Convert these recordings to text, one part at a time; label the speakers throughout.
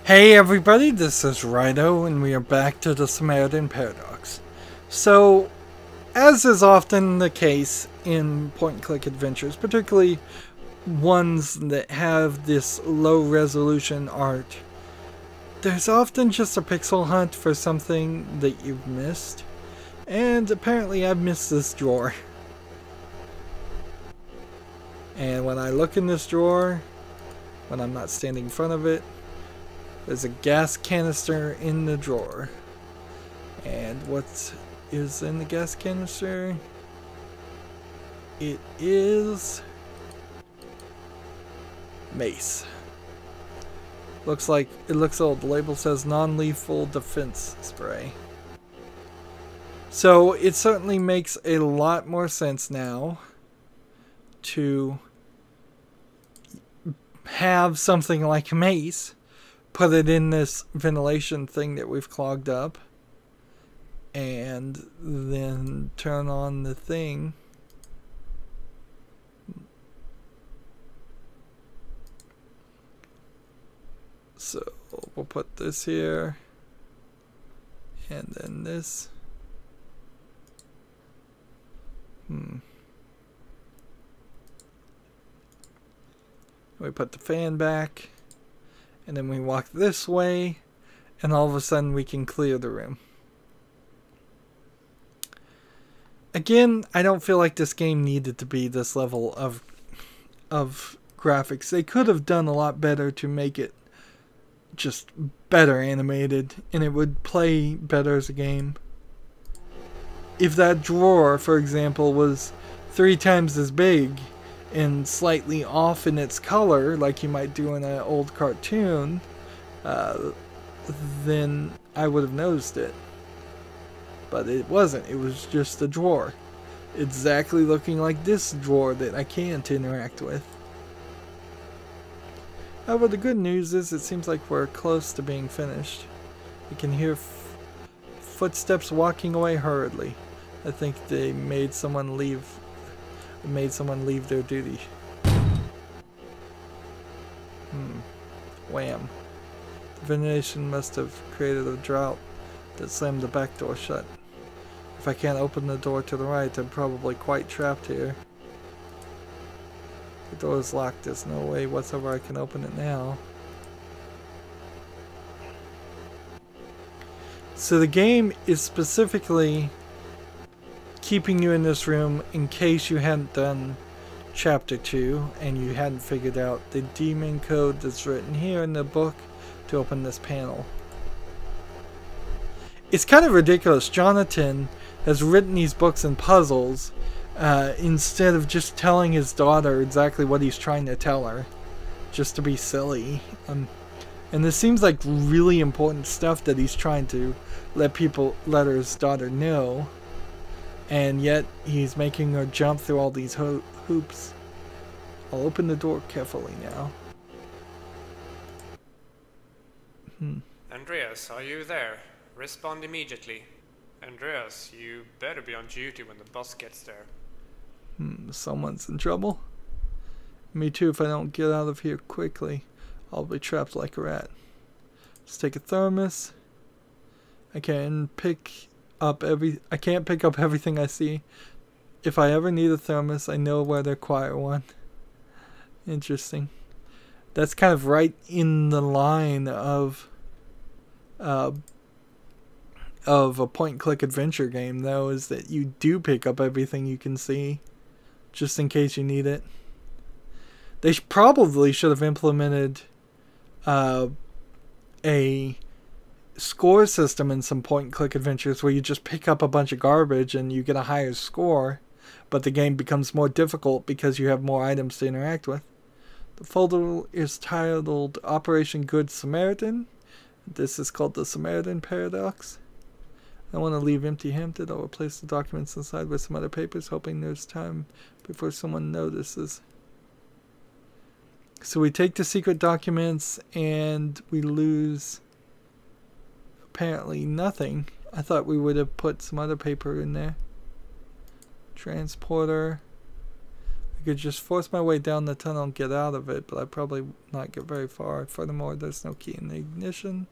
Speaker 1: Hey everybody, this is Rydo, and we are back to the Samaritan Paradox. So, as is often the case in point-and-click adventures, particularly ones that have this low-resolution art, there's often just a pixel hunt for something that you've missed. And apparently I've missed this drawer. And when I look in this drawer, when I'm not standing in front of it, there's a gas canister in the drawer. And what is in the gas canister? It is mace. Looks old. The label says non-lethal defense spray. So it certainly makes a lot more sense now to have something like mace, put it in this ventilation thing that we've clogged up, and then turn on the thing. So we'll put this here, and then this. We put the fan back. And then we walk this way, and all of a sudden we can clear the room. Again, I don't feel like this game needed to be this level of graphics. They could have done a lot better to make it just better animated, and it would play better as a game. If that drawer, for example, was 3 times as big and slightly off in its color, like you might do in an old cartoon, then I would have noticed it. But it wasn't. It was just a drawer. Exactly looking like this drawer that I can't interact with. However, the good news is it seems like we're close to being finished. You can hear footsteps walking away hurriedly. I think they made someone leave their duty. Wham. The ventilation must have created a drought that slammed the back door shut. If I can't open the door to the right, I'm probably quite trapped here. The door is locked. There's no way whatsoever I can open it now. So the game is specifically keeping you in this room in case you hadn't done chapter 2 and you hadn't figured out the demon code that's written here in the book to open this panel. It's kind of ridiculous. Jonatan has written these books and puzzles instead of just telling his daughter exactly what he's trying to tell her, just to be silly. And this seems like really important stuff that he's trying to let his daughter know. And yet, he's making her jump through all these hoops. I'll open the door carefully now.
Speaker 2: Andreas, are you there? Respond immediately. Andreas, you better be on duty when the boss gets there.
Speaker 1: Someone's in trouble? Me too. If I don't get out of here quickly, I'll be trapped like a rat. Let's take a thermos. I can't pick up everything I see. If I ever need a thermos, I know where to acquire one. Interesting. That's kind of right in the line of a point-and-click adventure game, though, is that you do pick up everything you can see, just in case you need it. They probably should have implemented a score system in some point-and-click adventures where you just pick up a bunch of garbage and you get a higher score, but the game becomes more difficult because you have more items to interact with. The folder is titled Operation Good Samaritan. This is called the Samaritan Paradox. I want to leave empty-handed. I'll replace the documents inside with some other papers, hoping there's time before someone notices. So we take the secret documents and we lose apparently nothing. I thought we would have put some other paper in there. Transporter. could just force my way down the tunnel and get out of it, but I'd probably not get very far. Furthermore, there's no key in the ignition.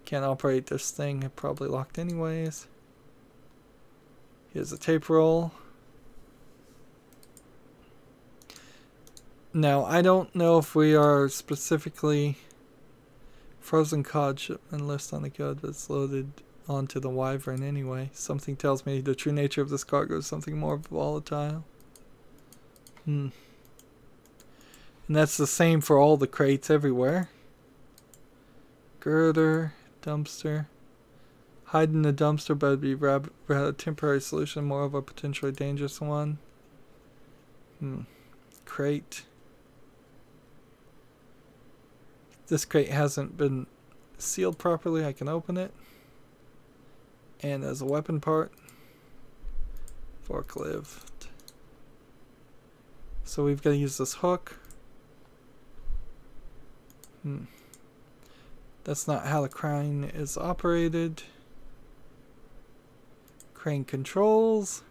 Speaker 1: Can't operate this thing. It's probably locked anyways. Here's a tape roll. Now, I don't know if we are specifically frozen cod shipment list on the code, but it's loaded onto the Wyvern anyway. Something tells me the true nature of this cargo is something more volatile. And that's the same for all the crates everywhere. Girder, dumpster. Hide in the dumpster, but it'd be a temporary solution, more of a potentially dangerous one. Crate. This crate hasn't been sealed properly. I can open it. And as a weapon part, forklift. So we've got to use this hook. That's not how the crane is operated. Crane controls.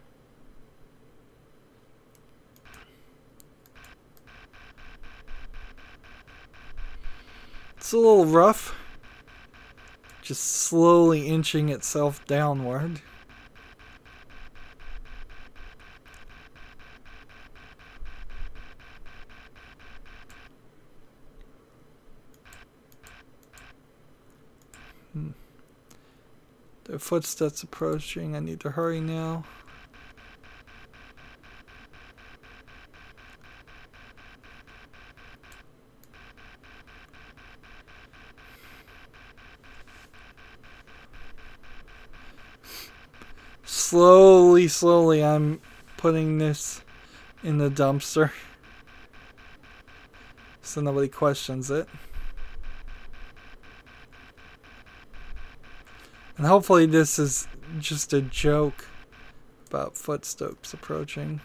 Speaker 1: It's a little rough. Just slowly inching itself downward. There are footsteps approaching. I need to hurry now. Slowly, I'm putting this in the dumpster so nobody questions it. And hopefully this is just a joke about footsteps approaching.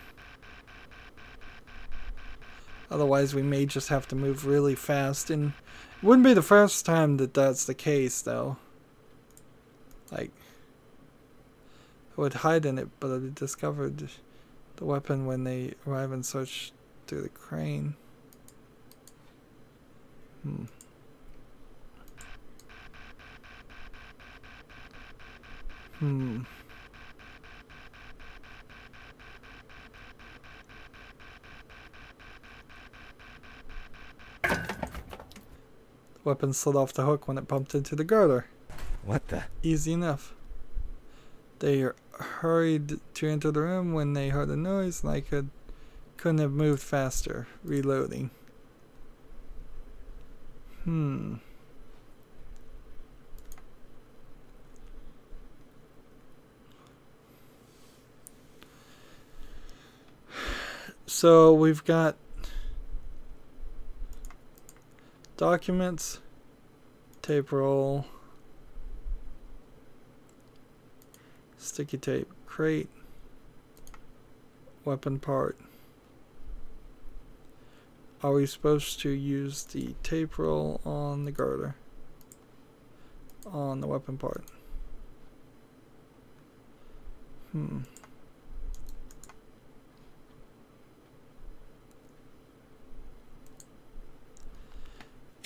Speaker 1: Otherwise we may just have to move really fast, and it wouldn't be the first time that that's the case though. Like, I would hide in it, but I discovered the weapon when they arrive and search through the crane. The weapon slid off the hook when it bumped into the girder.
Speaker 3: What the?
Speaker 1: Easy enough. They hurried to enter the room when they heard a noise, and I couldn't have moved faster. Reloading. So we've got documents, tape roll, sticky tape, crate, weapon part. Are we supposed to use the tape roll on the girder? On the weapon part?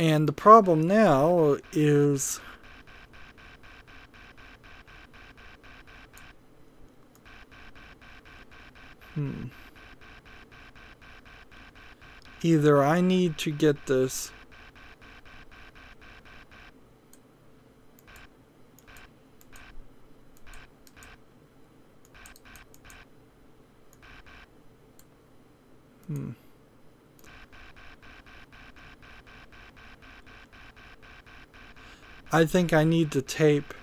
Speaker 1: And the problem now is either I need to get this I think I need to tape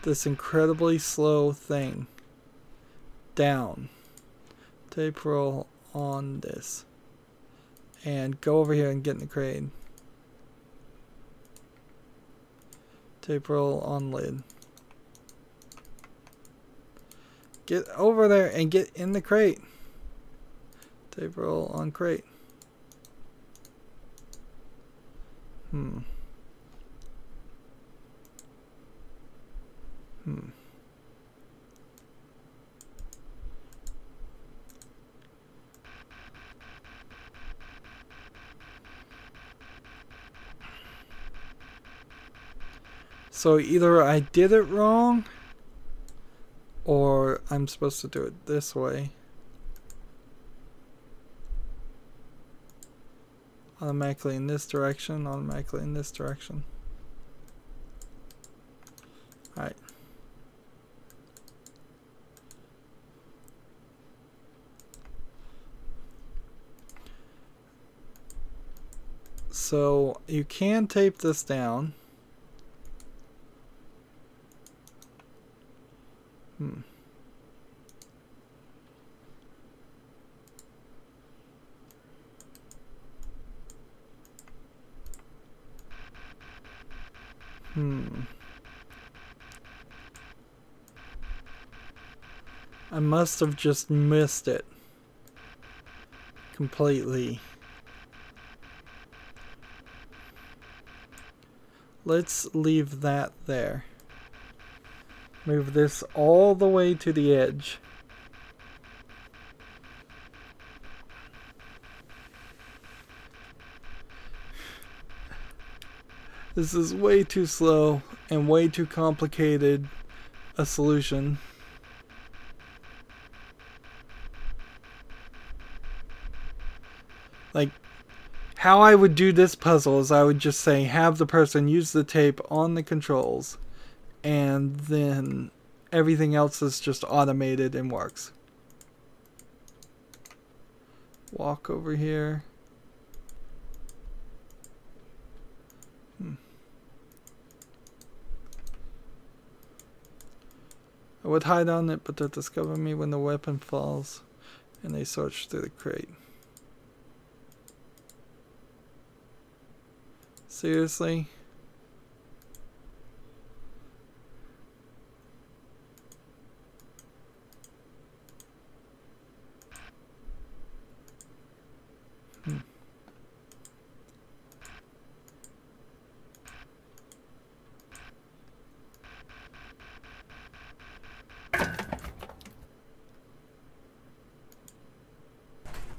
Speaker 1: this incredibly slow thing down. Tape roll on this. And go over here and get in the crane. Tape roll on lid. Get over there and get in the crate. Tape roll on crate. So either I did it wrong, or I'm supposed to do it this way. Automatically in this direction, automatically in this direction. Alright. So you can tape this down. I must have just missed it completely. Let's leave that there. Move this all the way to the edge. This is way too slow and way too complicated a solution. Like, how I would do this puzzle is I would just say have the person use the tape on the controls, and then everything else is just automated and works. Walk over here. I would hide on it, but they'll discover me when the weapon falls and they search through the crate. Seriously?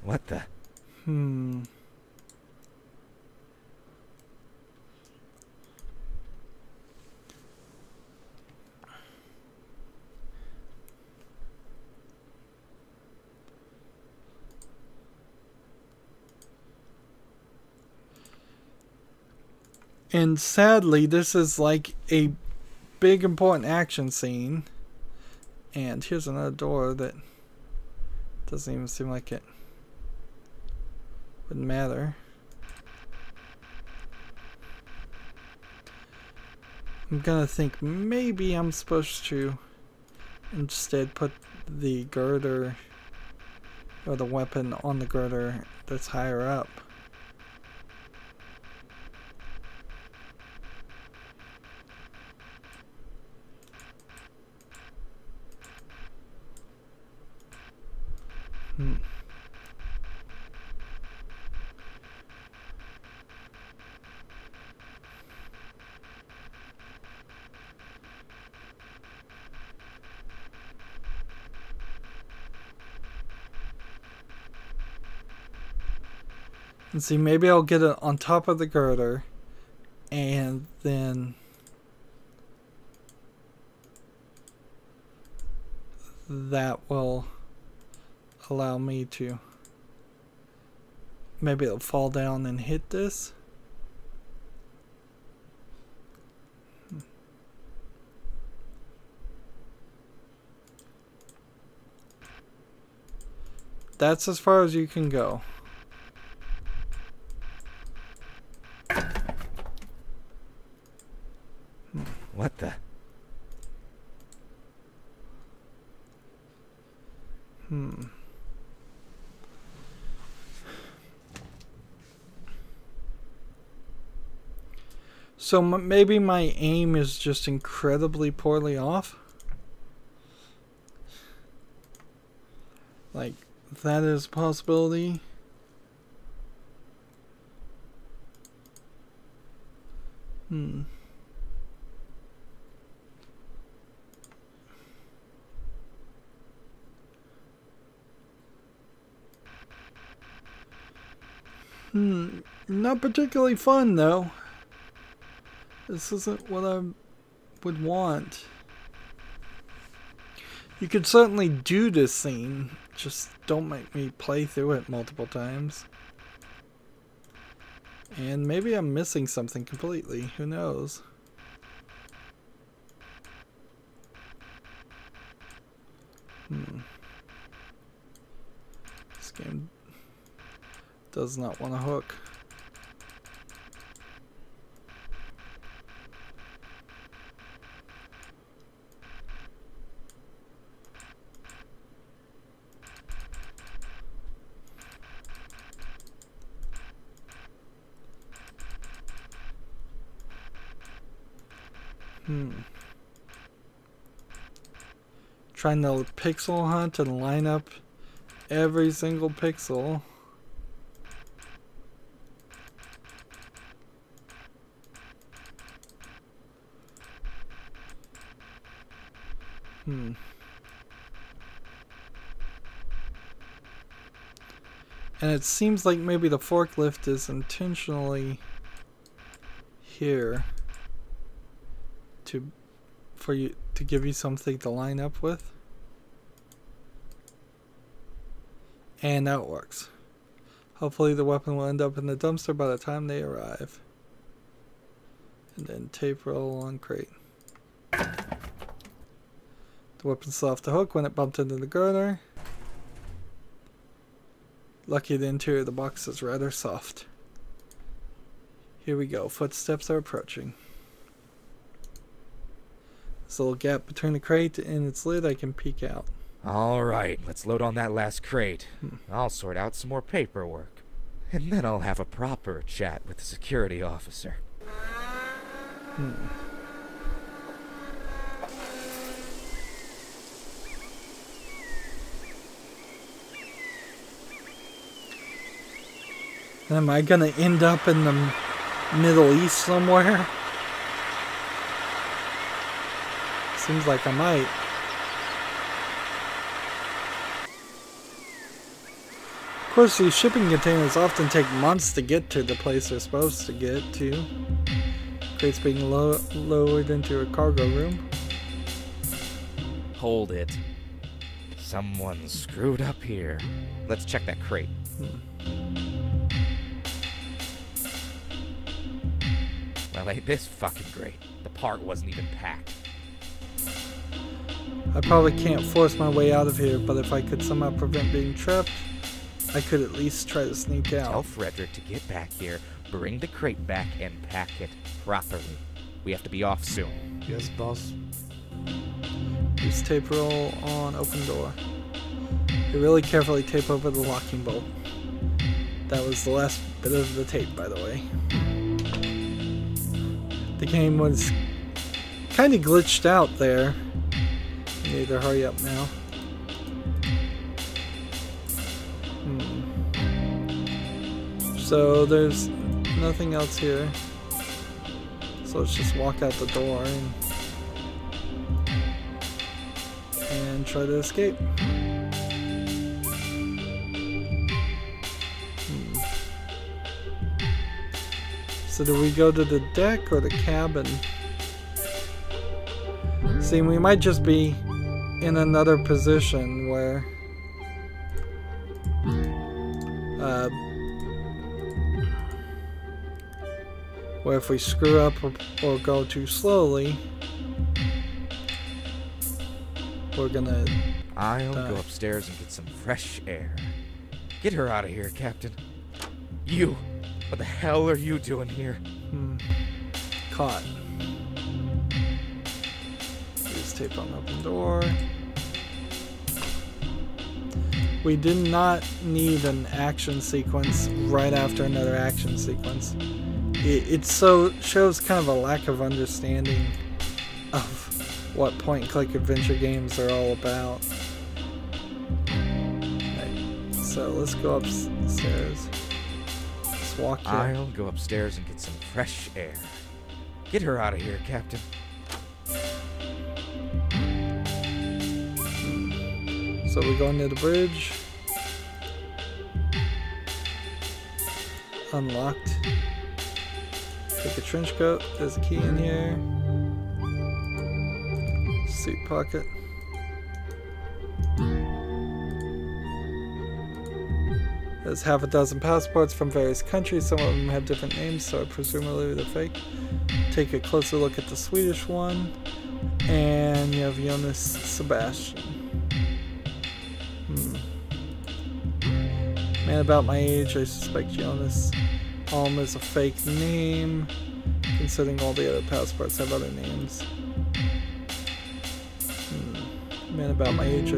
Speaker 3: What the?
Speaker 1: And sadly, this is like a big important action scene. And here's another door that doesn't even seem like it would matter. I'm gonna think maybe I'm supposed to instead put the girder or the weapon on the girder that's higher up. And see, maybe I'll get it on top of the girder, and then that will allow me to, maybe it'll fall down and hit this. That's as far as you can go.
Speaker 3: What the?
Speaker 1: So maybe my aim is just incredibly poorly off. Like, that is a possibility. Not particularly fun, though. This isn't what I'm would want. You could certainly do this scene, just don't make me play through it multiple times. And maybe I'm missing something completely, who knows? This game does not want to hook. Trying to pixel hunt and line up every single pixel. And it seems like maybe the forklift is intentionally here for you to give you something to line up with. And that works. Hopefully the weapon will end up in the dumpster by the time they arrive. And then tape roll on crate. The weapon's still off the hook when it bumped into the girder. Lucky the interior of the box is rather soft. Here we go. Footsteps are approaching. This little gap between the crate and its lid, I can peek out.
Speaker 3: Alright, let's load on that last crate. I'll sort out some more paperwork. And then I'll have a proper chat with the security officer.
Speaker 1: Am I gonna end up in the Middle East somewhere? Seems like I might. Of course, these shipping containers often take months to get to the place they're supposed to get to. Crates being lowered into a cargo room.
Speaker 3: Hold it. Someone screwed up here. Let's check that crate. Well, ain't this fucking great. The part wasn't even packed.
Speaker 1: I probably can't force my way out of here, but if I could somehow prevent being trapped, I could at least try to sneak out.
Speaker 3: Tell Frederick to get back here, bring the crate back, and pack it properly. We have to be off soon.
Speaker 2: Yes, boss.
Speaker 1: Use tape roll on open door. You really carefully tape over the locking bolt. That was the last bit of the tape, by the way. The game was kind of glitched out there. I need to hurry up now. So there's nothing else here. So let's just walk out the door and try to escape. So do we go to the deck or the cabin? See, we might just be in another position where if we screw up or go too slowly, we're gonna
Speaker 3: I'll go upstairs and get some fresh air. Get her out of here, Captain. You! What the hell are you doing here?
Speaker 1: Caught. Use tape on open door. We did not need an action sequence right after another action sequence. It shows kind of a lack of understanding of what point-and-click adventure games are all about. Right, so let's go upstairs. Let's walk here.
Speaker 3: I'll go upstairs and get some fresh air. Get her out of here, Captain.
Speaker 1: So we go into the bridge. Unlocked. Take a trench coat. There's a key in here. suit pocket. There's half a dozen passports from various countries. Some of them have different names, so presumably they're fake. Take a closer look at the Swedish one. And you have Jonas Sebastian. Man about my age, I suspect Jonas Holm is a fake name, considering all the other passports have other names. Man about my age,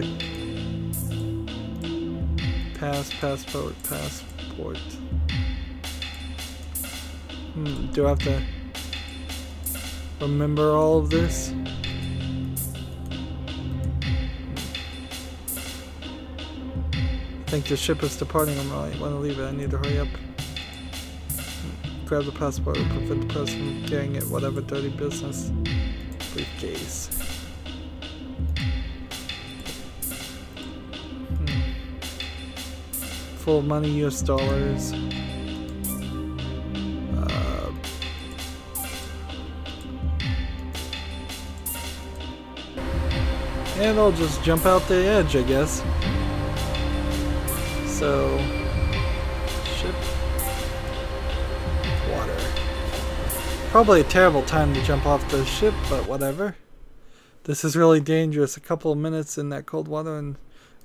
Speaker 1: passport. Do I have to remember all of this? I think the ship is departing. I might want to leave it. I need to hurry up. Grab the passport and prevent the person from carrying it. Whatever dirty business. Briefcase. Full money, US dollars. And I'll just jump out the edge, I guess. So, ship, water. Probably a terrible time to jump off the ship, but whatever. This is really dangerous. A couple of minutes in that cold water and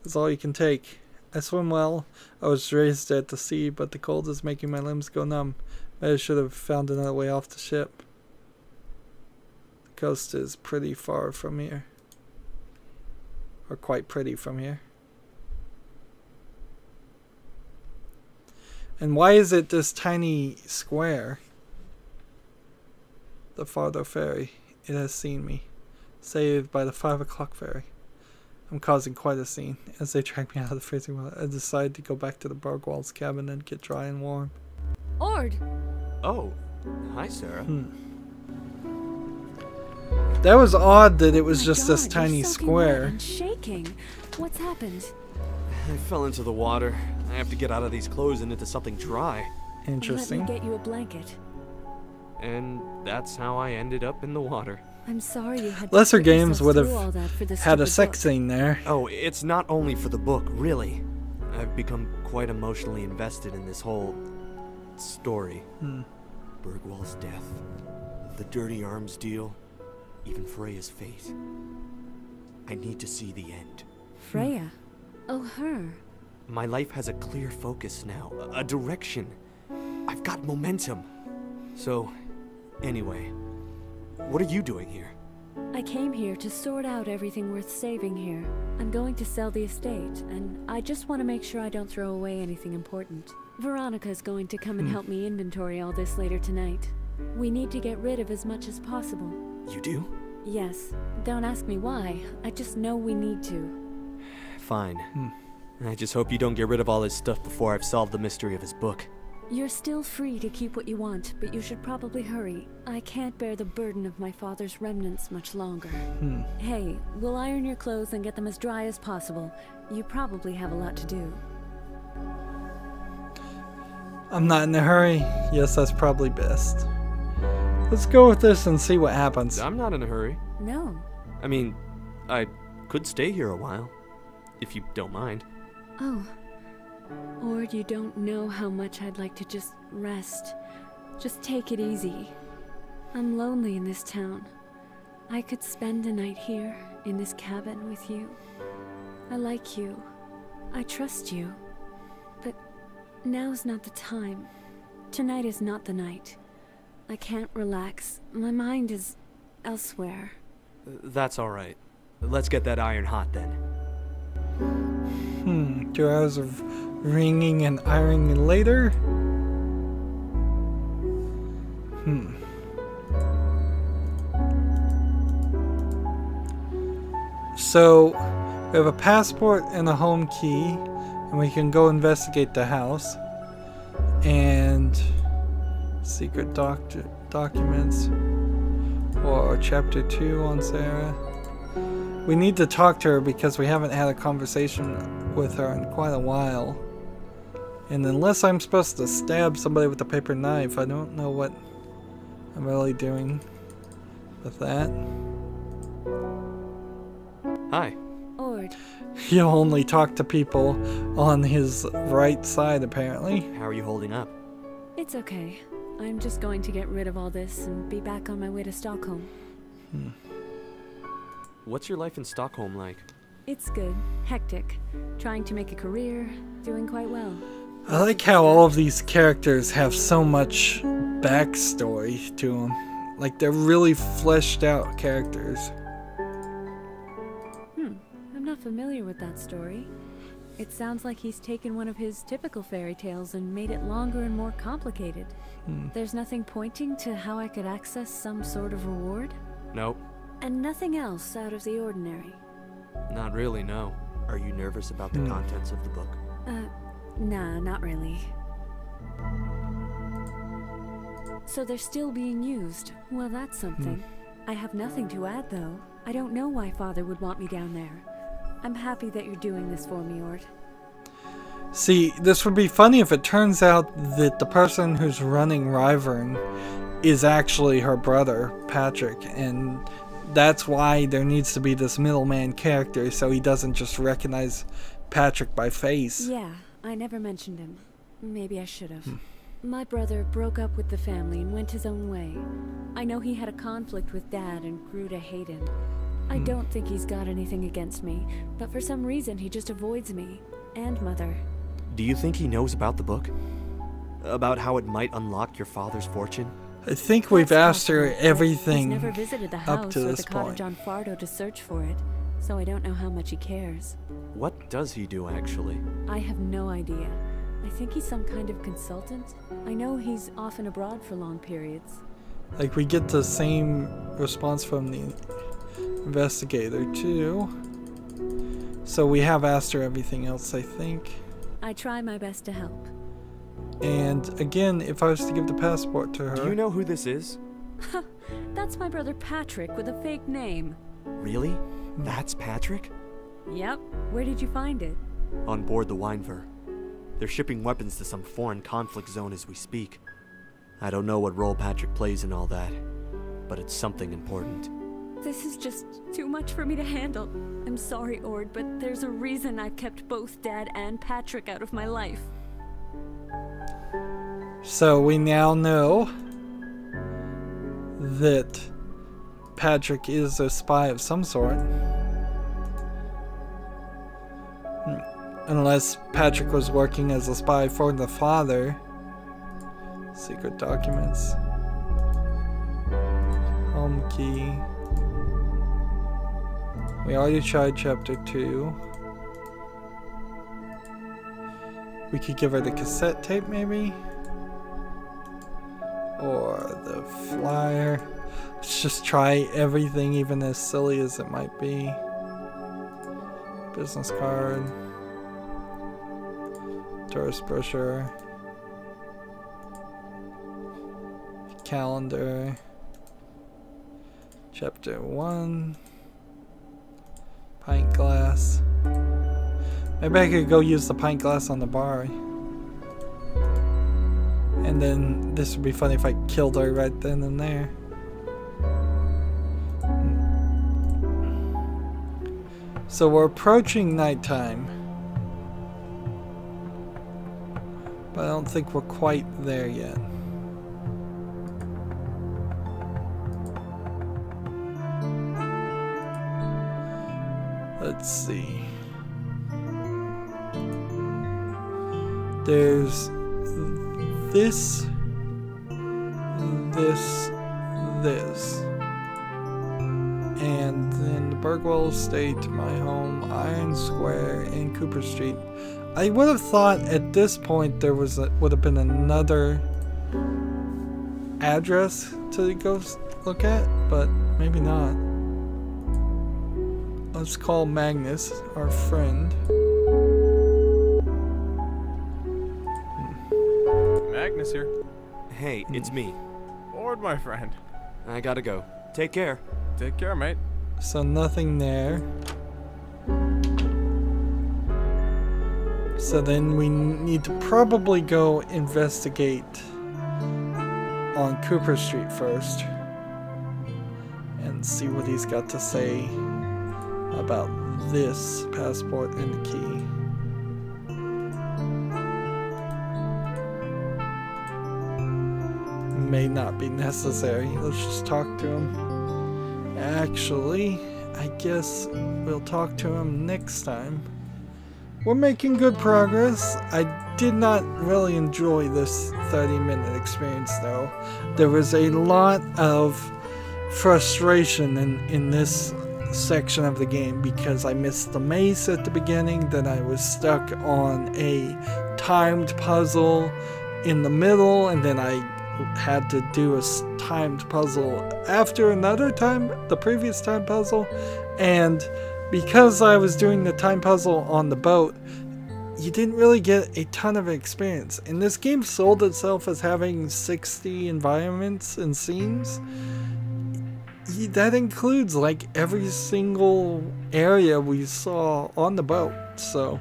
Speaker 1: that's all you can take. I swim well. I was raised at the sea, but the cold is making my limbs go numb. I should have found another way off the ship. The coast is pretty far from here. Or quite pretty from here. And why is it this tiny square? The Fardo ferry. It has seen me. Saved by the 5 o'clock ferry. I'm causing quite a scene. As they drag me out of the freezing water, I decide to go back to the Bergwall's cabin and get dry and warm.
Speaker 4: Ord!
Speaker 5: Oh, hi Sara.
Speaker 1: That was odd that it was just
Speaker 4: God,
Speaker 1: this tiny
Speaker 4: you're soaking
Speaker 1: square.
Speaker 4: wet and shaking. What's happened?
Speaker 5: I fell into the water. I have to get out of these clothes and into something dry.
Speaker 1: Interesting.
Speaker 4: Let me get you a blanket.
Speaker 5: And that's how I ended up in the water.
Speaker 4: I'm sorry you had
Speaker 1: Lesser
Speaker 4: to put
Speaker 1: games
Speaker 4: yourself
Speaker 1: would
Speaker 4: through all that
Speaker 1: have
Speaker 4: for this
Speaker 1: had a
Speaker 4: stupid
Speaker 1: sex
Speaker 4: book.
Speaker 1: scene there.
Speaker 5: Oh, it's not only for the book, really. I've become quite emotionally invested in this whole story. Bergwall's death, the dirty arms deal, even Freya's fate. I need to see the end.
Speaker 4: Freya? Oh, her.
Speaker 5: My life has a clear focus now, a direction. I've got momentum. So, anyway, what are you doing here?
Speaker 4: I came here to sort out everything worth saving here. I'm going to sell the estate, and I just want to make sure I don't throw away anything important. Veronica's going to come and help me inventory all this later tonight. We need to get rid of as much as possible.
Speaker 5: You do?
Speaker 4: Yes. Don't ask me why. I just know we need to.
Speaker 5: Fine. I just hope you don't get rid of all his stuff before I've solved the mystery of his book.
Speaker 4: You're still free to keep what you want, but you should probably hurry. I can't bear the burden of my father's remnants much longer. Hey, we'll iron your clothes and get them as dry as possible. You probably have a lot to do.
Speaker 1: I'm not in a hurry. Yes, that's probably best. Let's go with this and see what happens.
Speaker 5: I'm not in a hurry.
Speaker 4: No.
Speaker 5: I mean, I could stay here a while, if you don't mind.
Speaker 4: Oh. Ord, you don't know how much I'd like to just rest. Just take it easy. I'm lonely in this town. I could spend a night here, in this cabin with you. I like you. I trust you. But now's not the time. Tonight is not the night. I can't relax. My mind is elsewhere.
Speaker 5: That's alright. Let's get that iron hot then.
Speaker 1: 2 hours of wringing and ironing later. So we have a passport and a home key, and we can go investigate the house and secret documents or chapter 2 on Sara. We need to talk to her because we haven't had a conversation with her in quite a while. And unless I'm supposed to stab somebody with a paper knife, I don't know what I'm really doing with that.
Speaker 5: Hi.
Speaker 4: Ord,
Speaker 1: He'll only talk to people on his right side, apparently.
Speaker 5: How are you holding up?
Speaker 4: it's okay. I'm just going to get rid of all this and be back on my way to Stockholm.
Speaker 5: What's your life in Stockholm like?
Speaker 4: It's good. Hectic. Trying to make a career. Doing quite well.
Speaker 1: I like how all of these characters have so much backstory to them. Like, they're really fleshed out characters.
Speaker 4: I'm not familiar with that story. It sounds like he's taken one of his typical fairy tales and made it longer and more complicated. There's nothing pointing to how I could access some sort of reward?
Speaker 5: Nope.
Speaker 4: And nothing else out of the ordinary?
Speaker 5: Not really, no. Are you nervous about the contents of the book?
Speaker 4: Nah, not really. So they're still being used. Well, that's something. I have nothing to add, though. I don't know why Father would want me down there. I'm happy that you're doing this for me, Ord.
Speaker 1: See, this would be funny if it turns out that the person who's running Ryvern is actually her brother, Patrick, and that's why there needs to be this middleman character so he doesn't just recognize Patrick by face.
Speaker 4: Yeah, I never mentioned him. Maybe I should have. My brother broke up with the family and went his own way. I know he had a conflict with Dad and grew to hate him. I don't think he's got anything against me, but for some reason he just avoids me. And Mother.
Speaker 5: Do you think he knows about the book? About how it might unlock your father's fortune?
Speaker 1: I think we've
Speaker 4: That's
Speaker 1: asked her
Speaker 4: possible, but
Speaker 1: everything
Speaker 4: He's never visited the
Speaker 1: up
Speaker 4: house
Speaker 1: to
Speaker 4: or
Speaker 1: this
Speaker 4: the cottage
Speaker 1: point.
Speaker 4: on Fardo to search for it, so I don't know how much he cares.
Speaker 5: What does he do, actually?
Speaker 4: I have no idea. I think he's some kind of consultant. I know he's often abroad for long periods.
Speaker 1: Like, we get the same response from the investigator, too. So we have asked her everything else, I think.
Speaker 4: I try my best to help.
Speaker 1: And again, if I was to give the passport to her...
Speaker 5: Do you know who this is?
Speaker 4: That's my brother Patrick with a fake name.
Speaker 5: Really? That's Patrick?
Speaker 4: Yep. Where did you find it?
Speaker 5: On board the Winever. They're shipping weapons to some foreign conflict zone as we speak. I don't know what role Patrick plays in all that, but it's something important.
Speaker 4: This is just too much for me to handle. I'm sorry, Ord, but there's a reason I've kept both Dad and Patrick out of my life.
Speaker 1: So we now know that Patrick is a spy of some sort. Unless Patrick was working as a spy for the father. Secret documents. Home key. We already tried chapter 2. We could give her the cassette tape, maybe? Or the flyer. Let's just try everything, even as silly as it might be. Business card. Tourist brochure. Calendar. Chapter 1. Pint glass. Maybe I could go use the pint glass on the bar. And then this would be funny if I killed her right then and there. So we're approaching nighttime. But I don't think we're quite there yet. Let's see. There's this, this. And then the Bergwall Estate, my home, Iron Square, and Cooper Street. I would have thought at this point there was would have been another address to go look at, but maybe not. Let's call Magnus, our friend.
Speaker 6: Magnus here.
Speaker 5: Hey, it's me.
Speaker 6: Ord, my friend.
Speaker 5: I gotta go. Take care.
Speaker 6: Take care, mate.
Speaker 1: So nothing there. So then we need to probably go investigate on Cooper Street first and see what he's got to say about this passport and the key. May not be necessary. Let's just talk to him. Actually, I guess we'll talk to him next time. We're making good progress. I did not really enjoy this 30-minute experience though. There was a lot of frustration in this section of the game because I missed the maze at the beginning, then I was stuck on a timed puzzle in the middle, and then I had to do a timed puzzle after the previous time puzzle, and because I was doing the time puzzle on the boat, you didn't really get a ton of experience. And this game sold itself as having 60 environments and scenes. That includes like every single area we saw on the boat. So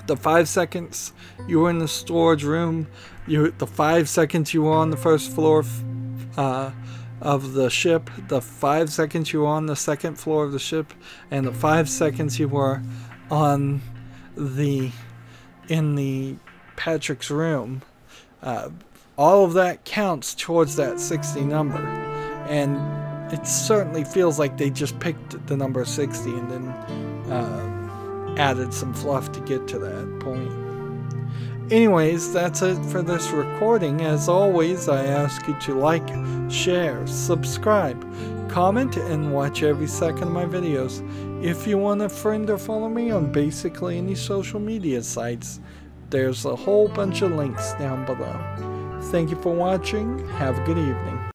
Speaker 1: the 5 seconds you were in the storage room, the 5 seconds you were on the first floor of the ship, the 5 seconds you were on the second floor of the ship, and the 5 seconds you were on in the Patrick's room, all of that counts towards that 60 number, and it certainly feels like they just picked the number 60 and then added some fluff to get to that point. Anyways, that's it for this recording. As always, I ask you to like, share, subscribe, comment, and watch every second of my videos. If you want to friend or follow me on basically any social media sites, there's a whole bunch of links down below. Thank you for watching. Have a good evening.